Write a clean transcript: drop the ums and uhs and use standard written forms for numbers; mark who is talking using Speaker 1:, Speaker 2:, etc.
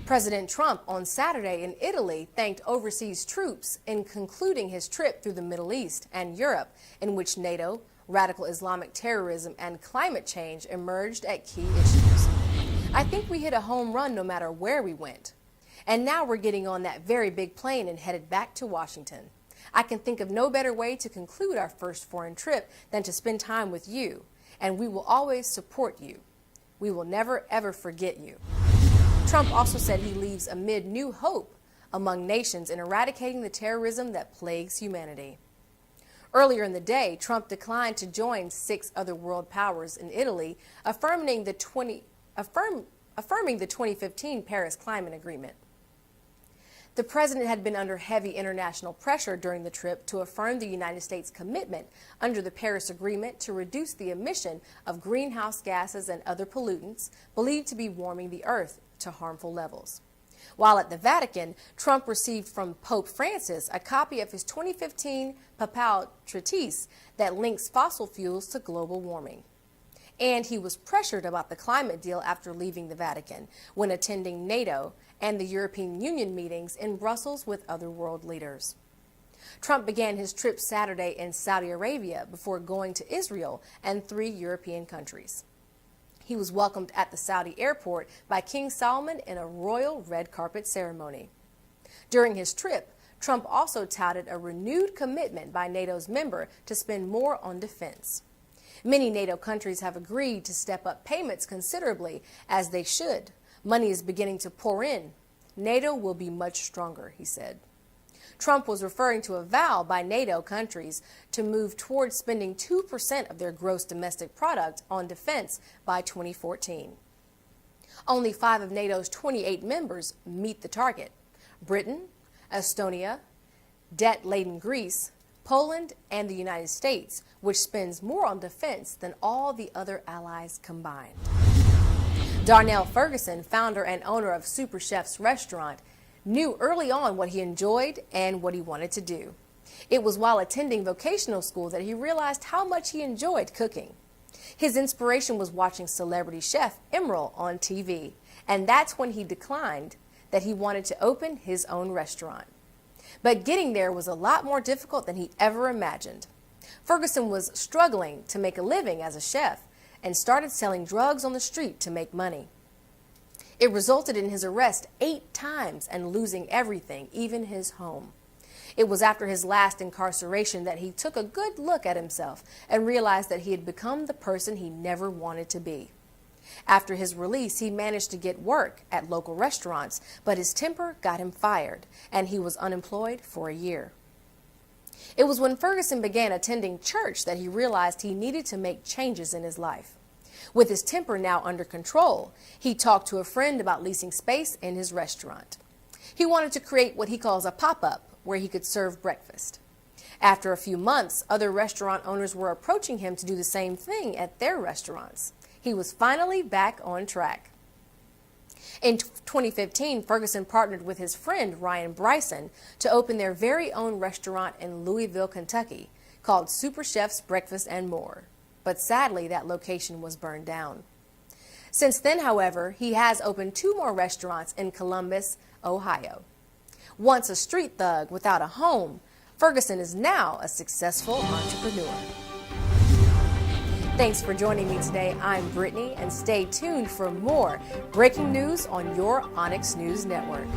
Speaker 1: President Trump on Saturday in Italy thanked overseas troops in concluding his trip through the Middle East and Europe, in which NATO, radical Islamic terrorism, and climate change emerged at key issues. I think we hit a home run no matter where we went. And now we're getting on that very big plane and headed back to Washington. I can think of no better way to conclude our first foreign trip than to spend time with you, and we will always support you. We will never, ever forget you. Trump also said he leaves amid new hope among nations in eradicating the terrorism that plagues humanity. Earlier in the day, Trump declined to join 6 other world powers in Italy, affirming the 2015 Paris Climate Agreement. The president had been under heavy international pressure during the trip to affirm the United States' commitment under the Paris Agreement to reduce the emission of greenhouse gases and other pollutants believed to be warming the earth to harmful levels. While at the Vatican, Trump received from Pope Francis a copy of his 2015 papal treatise that links fossil fuels to global warming. And he was pressured about the climate deal after leaving the Vatican when attending NATO and the European Union meetings in Brussels with other world leaders. Trump began his trip Saturday in Saudi Arabia before going to Israel and 3 European countries. He was welcomed at the Saudi airport by King Salman in a royal red carpet ceremony. During his trip, Trump also touted a renewed commitment by NATO's member to spend more on defense. Many NATO countries have agreed to step up payments considerably, as they should. Money is beginning to pour in. NATO will be much stronger, he said. Trump was referring to a vow by NATO countries to move towards spending 2% of their gross domestic product on defense by 2014. Only 5 of NATO's 28 members meet the target: Britain, Estonia, debt-laden Greece, Poland, and the United States, which spends more on defense than all the other allies combined. Darnell Ferguson, founder and owner of Super Chef's restaurant, knew early on what he enjoyed and what he wanted to do. It was while attending vocational school that he realized how much he enjoyed cooking. His inspiration was watching celebrity chef Emeril on TV, and that's when he declined that he wanted to open his own restaurant. But getting there was a lot more difficult than he ever imagined. Ferguson was struggling to make a living as a chef and started selling drugs on the street to make money. It resulted in his arrest 8 times and losing everything, even his home. It was after his last incarceration that he took a good look at himself and realized that he had become the person he never wanted to be. After his release, he managed to get work at local restaurants, but his temper got him fired, and he was unemployed for a year. It was when Ferguson began attending church that he realized he needed to make changes in his life. With his temper now under control, he talked to a friend about leasing space in his restaurant. He wanted to create what he calls a pop-up where he could serve breakfast. After a few months, other restaurant owners were approaching him to do the same thing at their restaurants. He was finally back on track. In 2015, Ferguson partnered with his friend Ryan Bryson to open their very own restaurant in Louisville, Kentucky, called Super Chef's Breakfast and More. But sadly, that location was burned down. Since then, however, he has opened 2 more restaurants in Columbus, Ohio. Once a street thug without a home, Ferguson is now a successful entrepreneur. Thanks for joining me today. I'm Brittany, and stay tuned for more breaking news on your Onyx News Network.